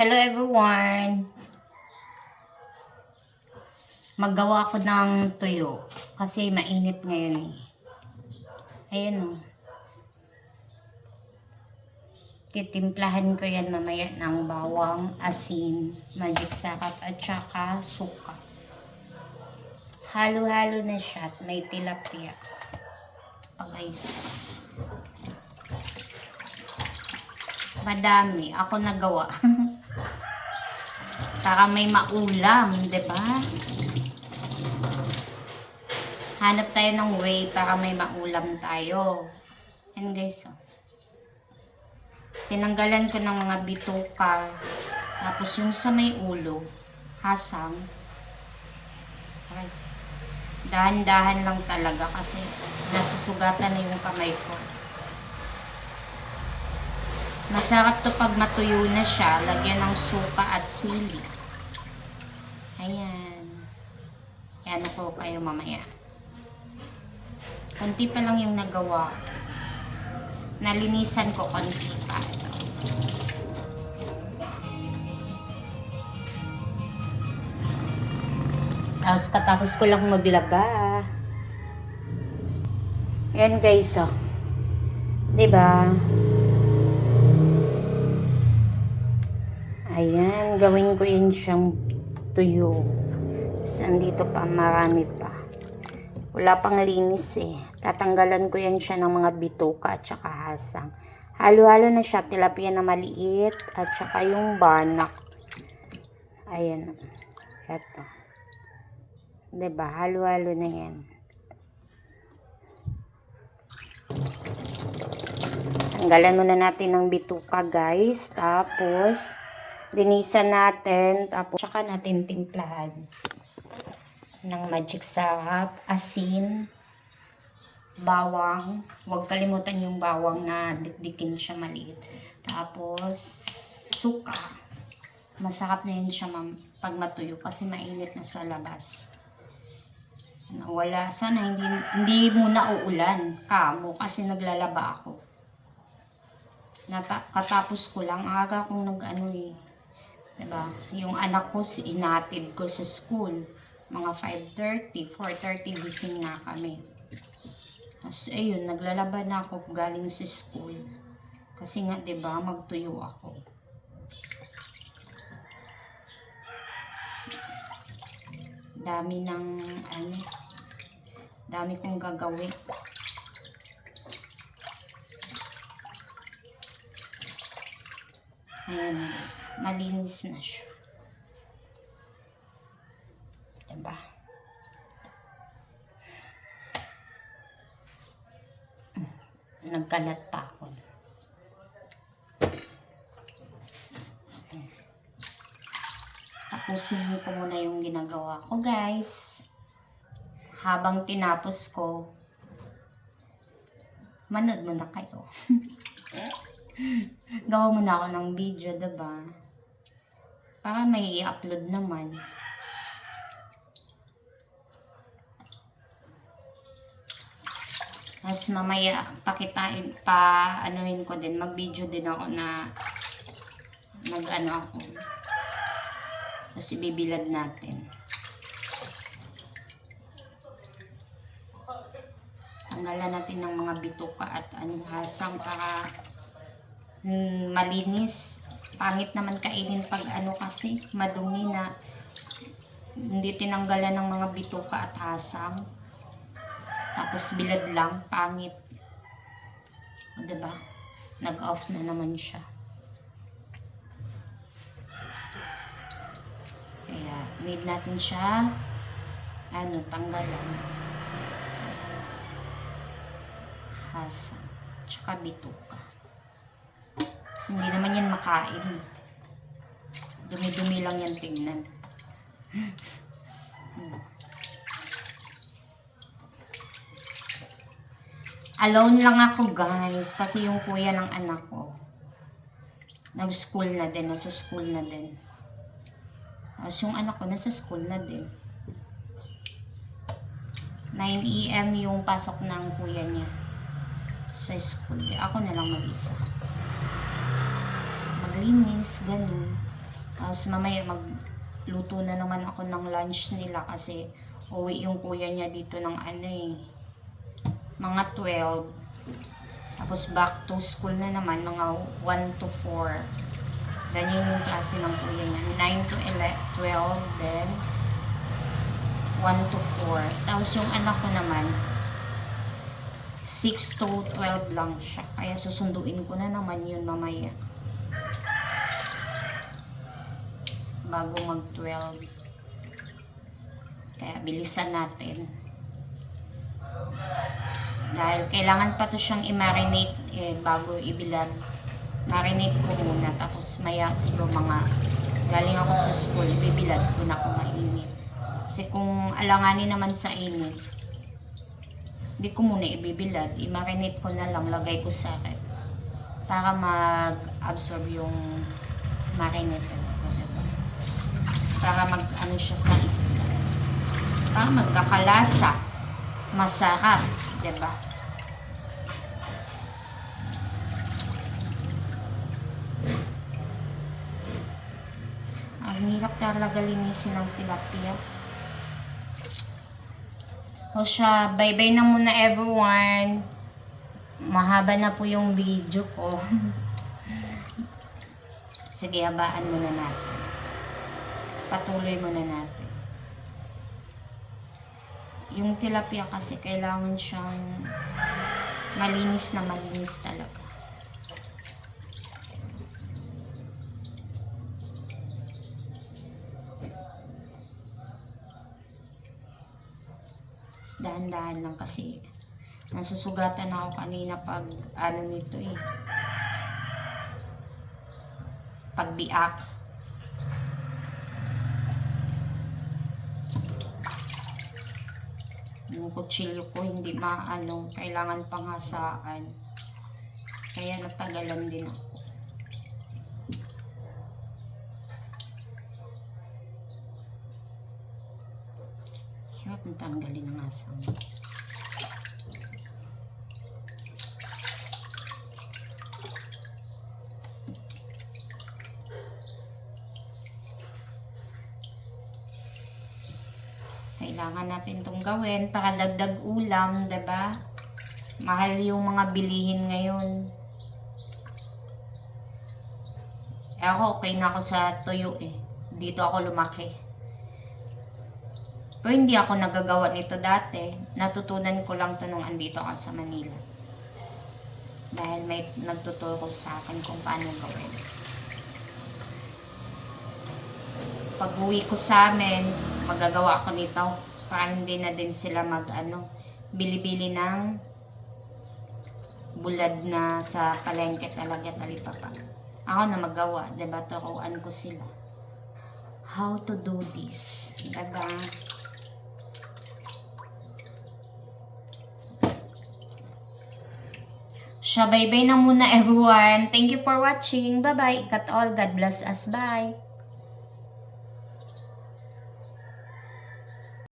Hello everyone! Maggawa ako ng tuyo kasi mainit ngayon eh. Ayan o. Titimplahan ko yan mamaya ng bawang, asin, magic sarap at saka suka. Halo-halo na siya at may tilapia. Guys. Madami. Ako nagawa. Para may maulam, 'di ba? Hanap tayo ng way para may maulam tayo. Yan guys, oh. Tinanggalan ko ng mga bituka. Tapos yung sa may ulo, hasang. Okay. Dahan-dahan lang talaga kasi nasusugatan na yung kamay ko. Masarap to pag matuyo na siya, lagyan ng suka at sili. Ayan. Yan ko kayo mamaya. Konti pa lang yung nagawa. Nalinisan ko konti pa. Tapos katapos ko lang maglaba. Yan guys, oh. 'Di ba? Ayan, gawin ko yun siyang tuyo. Sandito pa, marami pa. Wala pang linis eh. Tatanggalan ko yan siya ng mga bituka at saka hasang. Halo-halo na siya, tilapia na maliit at saka yung banak. Ayan. Eto. Diba? Halo-halo na yan. Tanggalan muna natin ng bituka guys. Tapos linisan natin, tapos saka natin timplahan ng magic sarap, asin, bawang. Huwag kalimutan yung bawang na dikdikin siya maliit. Tapos suka. Masarap na yun siya pag matuyo kasi mainit na sa labas. Wala, sana hindi muna uulan kamo kasi naglalaba ako. Katapos ko lang, aga akong nag-ano eh. Diba? Yung anak ko, inatid ko sa school. Mga 5:30, 4:30 gising na kami. Tapos, ayun, naglalaba na ako galing sa school. Kasi nga, diba, magtuyo ako. Dami ng, dami kong gagawin. Ayan guys, malinis na siya. Diba? Nagkalat pa ako. Tapusin ko muna yung ginagawa ko guys. Habang tinapos ko, manood muna kayo. Gawa muna ako ng video, diba? Para may i-upload naman. Tapos mamaya pakitain pa anuhin ko din, mag-video din ako na nag-ano ako. Tapos ibibilad natin. Tanggalan natin ng mga bituka at hasang para malinis. Pangit naman kainin pag kasi madumi na hindi tinanggalan ng mga bituka at hasang. Tapos bilad lang, pangit. O diba? Nag-off na naman siya. Kaya need natin siya tanggalan. Hasang. Tsaka bituka. Hindi naman yan makain. Dumi-dumi lang yan tingnan. Alone lang ako guys kasi yung kuya ng anak ko nag-school na din, nasa school na din. Tapos yung anak ko nasa school na din. 9 AM yung pasok ng kuya niya sa school. Ako na lang mag-isa. Maglinis, ganun. Tapos mamaya magluto na naman ako ng lunch nila kasi uwi yung kuya niya dito ng ano eh, mga 12. Tapos back to school na naman, mga 1 to 4. Ganyan yung klase ng kuya niya. 9 to 12, then 1 to 4. Tapos yung anak ko naman, 6 to 12 lang siya. Kaya susunduin ko na naman yun mamaya. Bago mag-12. Kaya bilisan natin. Dahil kailangan pa to siyang i-marinate bago ibilad. Marinate ko muna. Tapos maya siguro mga galing ako sa school, ibibilad ko na kung mainit. Kasi kung alanganin naman sa init, hindi ko muna ibibilad. I-marinate ko na lang, lagay ko sa ref. Para mag-absorb yung marinate. Diba? Para mag-ano siya sa isda. Para magkakalasa. Masarap. Diba? Ang hirap talaga linisin ng tilapia. O siya, bye-bye na muna everyone. Mahaba na po yung video ko. Sige, habaan muna natin. Patuloy muna natin. Yung tilapia kasi kailangan siyang malinis na malinis talaga. Dahan-dahan lang kasi nasusugatan ako kanina pag ano nito eh, pagbiak. Yung kutsilyo ko hindi maano, kailangan panghasaan, kaya natagalan din ako. Hirap na tanggalin ang asang. Kailangan natin itong gawin para dagdag ulam, diba? Mahal yung mga bilihin ngayon. Ako, okay na ako sa tuyo eh. Dito ako lumaki. Pero hindi ako nagagawa nito dati. Natutunan ko lang ito nung andito ako sa Manila. Dahil may nagtuturo sa akin kung paano gawin. Pag uwi ko sa amin, magagawa ko nito para hindi na din sila bili-bili ng bulad na sa palengke talaga talipapa. Ako na magawa, diba? Turuan ko sila how to do this, diba? Bye-bye na muna everyone. Thank you for watching. Bye-bye. Ikat all. God bless us. Bye.